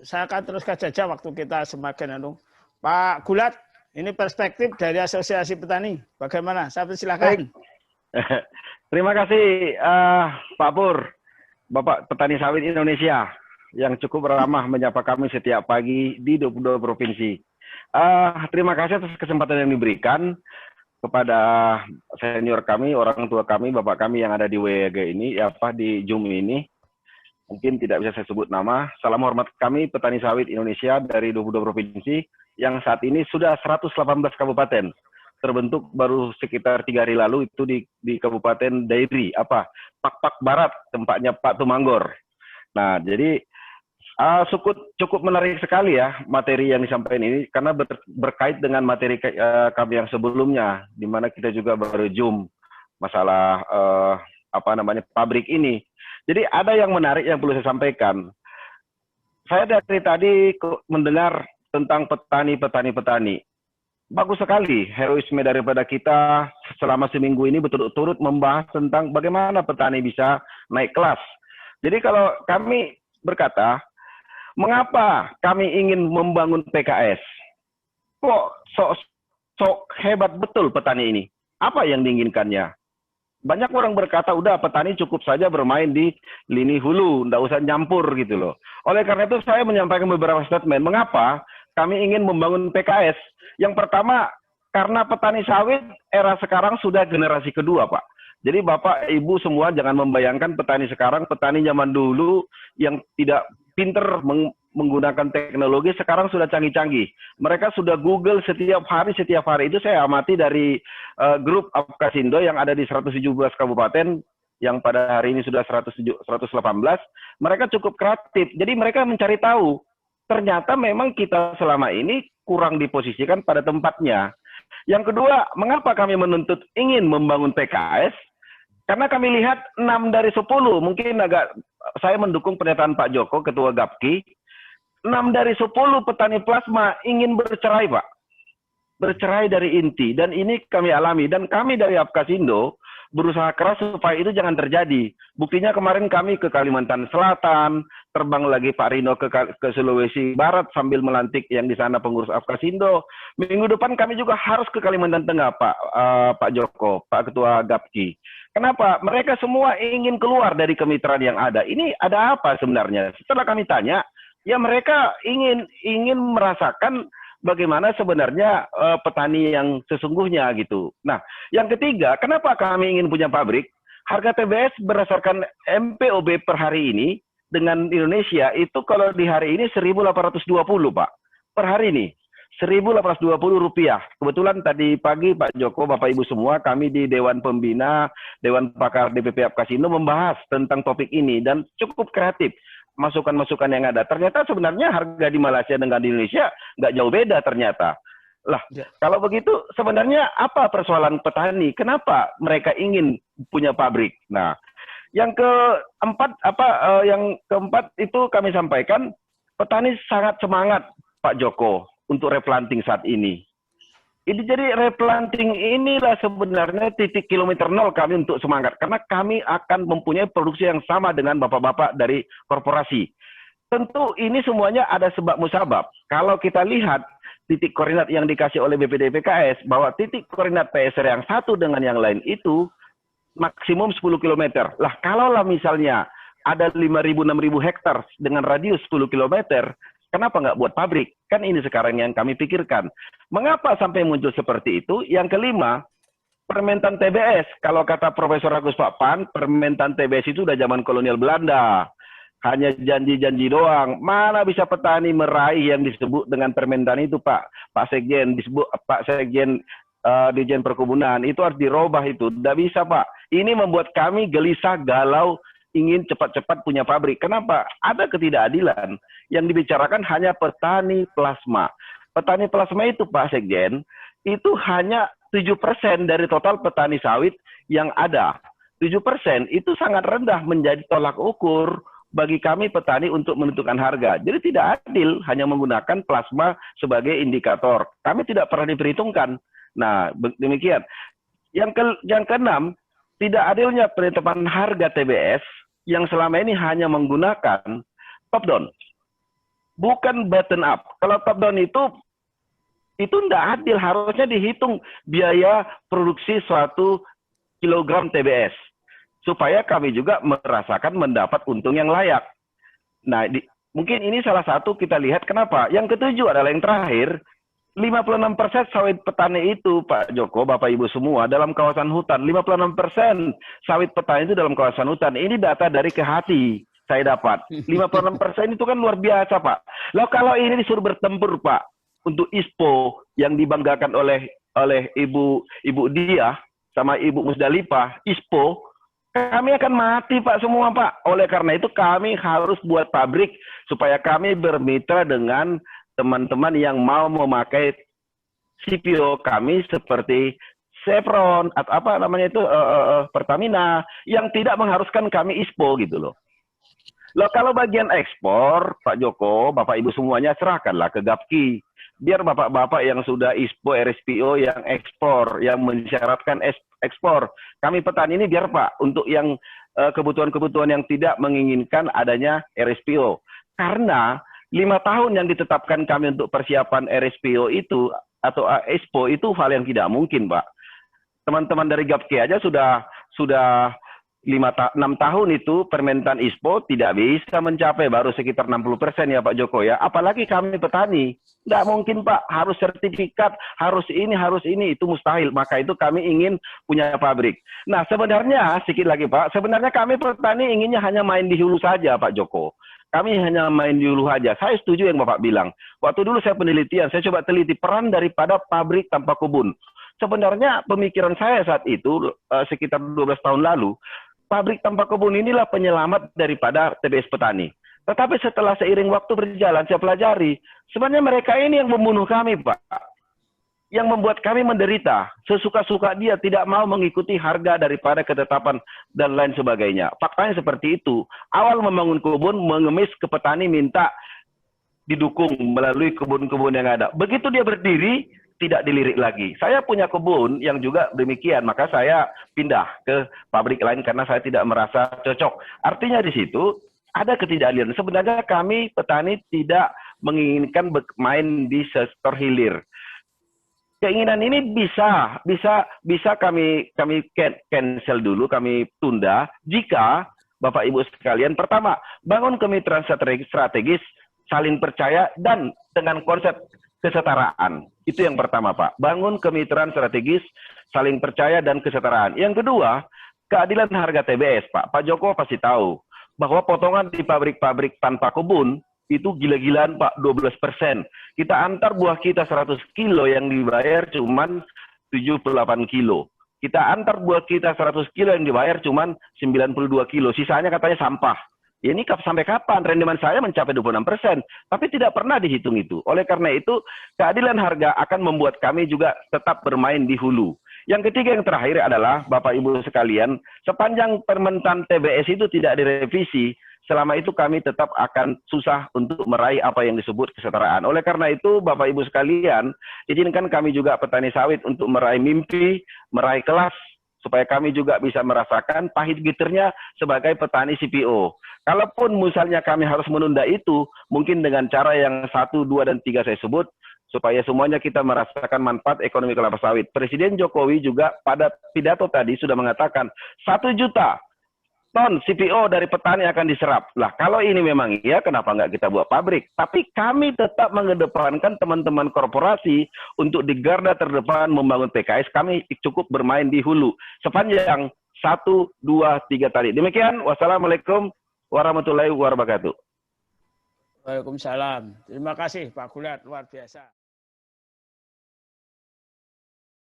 saya akan teruskan saja waktu kita semakin anu. Pak Gulat, ini perspektif dari Asosiasi Petani. Bagaimana? Saya silakan. Terima kasih Pak Pur, Bapak Petani Sawit Indonesia yang cukup ramah menyapa kami setiap pagi di 22 provinsi. Terima kasih atas kesempatan yang diberikan kepada senior kami, orang tua kami, bapak kami yang ada di WG ini, di Zoom ini. Mungkin tidak bisa saya sebut nama. Salam hormat kami petani sawit Indonesia dari 22 provinsi yang saat ini sudah 118 kabupaten. Terbentuk baru sekitar 3 hari lalu itu di Kabupaten Dairi, Pak Barat, tempatnya Pak Tumanggor. Nah, jadi cukup menarik sekali ya materi yang disampaikan ini karena berkait dengan materi kami yang sebelumnya, di mana kita juga baru Zoom masalah pabrik ini. Jadi ada yang menarik yang perlu saya sampaikan. Saya dari tadi mendengar tentang petani. Bagus sekali heroisme daripada kita selama seminggu ini berturut-turut membahas tentang bagaimana petani bisa naik kelas. Jadi kalau kami berkata, mengapa kami ingin membangun PKS? Kok sok hebat betul petani ini? Apa yang diinginkannya? Banyak orang berkata, udah petani cukup saja bermain di lini hulu, nggak usah nyampur gitu loh. Oleh karena itu saya menyampaikan beberapa statement, mengapa kami ingin membangun PKS. Yang pertama, karena petani sawit era sekarang sudah generasi kedua, Pak. Jadi Bapak, Ibu semua jangan membayangkan petani sekarang, petani zaman dulu yang tidak pinter menggunakan teknologi, sekarang sudah canggih-canggih. Mereka sudah Google setiap hari. Itu saya amati dari grup Apkasindo yang ada di 117 kabupaten, yang pada hari ini sudah 118. Mereka cukup kreatif. Jadi mereka mencari tahu. Ternyata memang kita selama ini kurang diposisikan pada tempatnya. Yang kedua, mengapa kami menuntut ingin membangun PKS? Karena kami lihat 6 dari 10, mungkin saya mendukung pernyataan Pak Joko, Ketua Gapki, 6 dari 10 petani plasma ingin bercerai, Pak. Bercerai dari inti. Dan ini kami alami. Dan kami dari Apkasindo berusaha keras supaya itu jangan terjadi. Buktinya kemarin kami ke Kalimantan Selatan, terbang lagi Pak Rino ke Sulawesi Barat sambil melantik yang di sana pengurus Apkasindo. Minggu depan kami juga harus ke Kalimantan Tengah, Pak Joko, Pak Ketua Gapki. Kenapa? Mereka semua ingin keluar dari kemitraan yang ada. Ini ada apa sebenarnya? Setelah kami tanya, ya mereka ingin merasakan bagaimana sebenarnya petani yang sesungguhnya gitu. Nah, yang ketiga, kenapa kami ingin punya pabrik? Harga TBS berdasarkan MPOB per hari ini dengan Indonesia itu kalau di hari ini 1.820, Pak. Per hari ini. Rp1.820. Kebetulan tadi pagi Pak Joko, Bapak Ibu semua, kami di Dewan Pembina, Dewan Pakar DPP Apkasindo membahas tentang topik ini dan cukup kreatif. Masukan-masukan yang ada. Ternyata sebenarnya harga di Malaysia dengan di Indonesia nggak jauh beda ternyata. Lah, kalau begitu sebenarnya apa persoalan petani? Kenapa mereka ingin punya pabrik? Nah, yang keempat itu kami sampaikan, petani sangat semangat Pak Joko untuk replanting saat ini. Ini jadi replanting inilah sebenarnya titik kilometer nol kami untuk semangat. Karena kami akan mempunyai produksi yang sama dengan bapak-bapak dari korporasi. Tentu ini semuanya ada sebab musabab. Kalau kita lihat titik koordinat yang dikasih oleh BPD PKS, bahwa titik koordinat PSR yang satu dengan yang lain itu maksimum 10 km. Lah kalaulah misalnya ada 5.000-6.000 hektar dengan radius 10 km, kenapa nggak buat pabrik? Kan ini sekarang yang kami pikirkan. Mengapa sampai muncul seperti itu? Yang kelima, permentan TBS. Kalau kata Profesor Agus Pakpan, permentan TBS itu udah zaman kolonial Belanda. Hanya janji-janji doang. Mana bisa petani meraih yang disebut dengan permentan itu, Pak? Pak Sekjen, disebut Pak Sekjen Dirjen Perkebunan. Itu harus dirubah itu. Tidak bisa, Pak. Ini membuat kami gelisah, galau, ingin cepat-cepat punya pabrik. Kenapa? Ada ketidakadilan. Yang dibicarakan hanya petani plasma. Petani plasma itu, Pak Sekjen, itu hanya 7% dari total petani sawit yang ada. 7% itu sangat rendah, menjadi tolak ukur bagi kami petani untuk menentukan harga. Jadi tidak adil hanya menggunakan plasma sebagai indikator. Kami tidak pernah diperhitungkan. Nah, demikian. Yang keenam, tidak adilnya penetapan harga TBS yang selama ini hanya menggunakan top down. bukan button up. Kalau top down itu tidak adil, harusnya dihitung biaya produksi suatu kilogram TBS supaya kami juga merasakan mendapat untung yang layak. Nah, mungkin ini salah satu kita lihat kenapa. Yang ketujuh adalah yang terakhir, 56% sawit petani itu, Pak Joko, Bapak Ibu semua, dalam kawasan hutan. 56% sawit petani itu dalam kawasan hutan. Ini data dari Kehati saya dapat. 56% itu kan luar biasa, Pak. Lalu kalau ini disuruh bertempur, Pak, untuk ISPO yang dibanggakan oleh Ibu Diah sama Ibu Musdalifah, ISPO, kami akan mati, Pak, semua, Pak. Oleh karena itu kami harus buat pabrik supaya kami bermitra dengan teman-teman yang mau memakai CPO kami seperti Chevron atau apa namanya itu Pertamina yang tidak mengharuskan kami ISPO gitu loh. Loh, kalau bagian ekspor, Pak Joko, Bapak Ibu semuanya serahkanlah ke Gapki. Biar bapak-bapak yang sudah ISPO, RSPO yang ekspor, yang mensyaratkan ekspor. Kami petani ini biar Pak, untuk yang kebutuhan-kebutuhan yang tidak menginginkan adanya RSPO. Karena 5 tahun yang ditetapkan kami untuk persiapan RSPO itu, atau ISPO itu hal yang tidak mungkin, Pak. Teman-teman dari Gapki aja sudah 6 tahun itu permintaan ISPO tidak bisa mencapai, baru sekitar 60% ya Pak Joko ya. Apalagi kami petani. Tidak mungkin Pak, harus sertifikat, harus ini, itu mustahil. Maka itu kami ingin punya pabrik. Nah sebenarnya, sedikit lagi Pak, sebenarnya kami petani inginnya hanya main di hulu saja Pak Joko. Kami hanya main di hulu saja. Saya setuju yang Bapak bilang. Waktu dulu saya penelitian, saya coba teliti peran daripada pabrik tanpa kebun. Sebenarnya pemikiran saya saat itu, sekitar 12 tahun lalu, pabrik tanpa kebun inilah penyelamat daripada TBS petani. Tetapi setelah seiring waktu berjalan, saya pelajari, sebenarnya mereka ini yang membunuh kami, Pak. Yang membuat kami menderita. Sesuka-suka dia tidak mau mengikuti harga daripada ketetapan dan lain sebagainya. Faktanya seperti itu. Awal membangun kebun, mengemis ke petani, minta didukung melalui kebun-kebun yang ada. Begitu dia berdiri, tidak dilirik lagi. Saya punya kebun yang juga demikian, maka saya pindah ke pabrik lain karena saya tidak merasa cocok. Artinya di situ ada ketidakadilan. Sebenarnya kami petani tidak menginginkan main di sektor hilir. Keinginan ini bisa kami cancel dulu, kami tunda jika Bapak Ibu sekalian, pertama, bangun kemitraan strategis, saling percaya dan dengan konsep kesetaraan. Itu yang pertama, Pak. Bangun kemitraan strategis, saling percaya dan kesetaraan. Yang kedua, keadilan harga TBS, Pak. Pak Joko pasti tahu bahwa potongan di pabrik-pabrik tanpa kebun itu gila-gilaan, Pak, 12%. Kita antar buah kita 100 kilo yang dibayar cuman 78 kilo. Kita antar buah kita 100 kilo yang dibayar cuman 92 kilo. Sisanya katanya sampah. Ya ini sampai kapan rendeman saya mencapai 26%, tapi tidak pernah dihitung itu. Oleh karena itu, keadilan harga akan membuat kami juga tetap bermain di hulu. Yang ketiga, yang terakhir adalah, Bapak Ibu sekalian, sepanjang permentan TBS itu tidak direvisi, selama itu kami tetap akan susah untuk meraih apa yang disebut kesetaraan. Oleh karena itu, Bapak Ibu sekalian, izinkan kami juga petani sawit untuk meraih mimpi, meraih kelas, supaya kami juga bisa merasakan pahit getirnya sebagai petani CPO. Kalaupun misalnya kami harus menunda itu, mungkin dengan cara yang 1, 2, dan 3 saya sebut, supaya semuanya kita merasakan manfaat ekonomi kelapa sawit. Presiden Jokowi juga pada pidato tadi sudah mengatakan 1 juta ton CPO dari petani akan diserap. Lah kalau ini memang iya, kenapa nggak kita buat pabrik? Tapi kami tetap mengedepankan teman-teman korporasi untuk di garda terdepan membangun PKS. Kami cukup bermain di hulu sepanjang 1, 2, 3 tadi. Demikian, wassalamualaikum warahmatullahi wabarakatuh. Waalaikumsalam. Terima kasih Pak Gulat, luar biasa.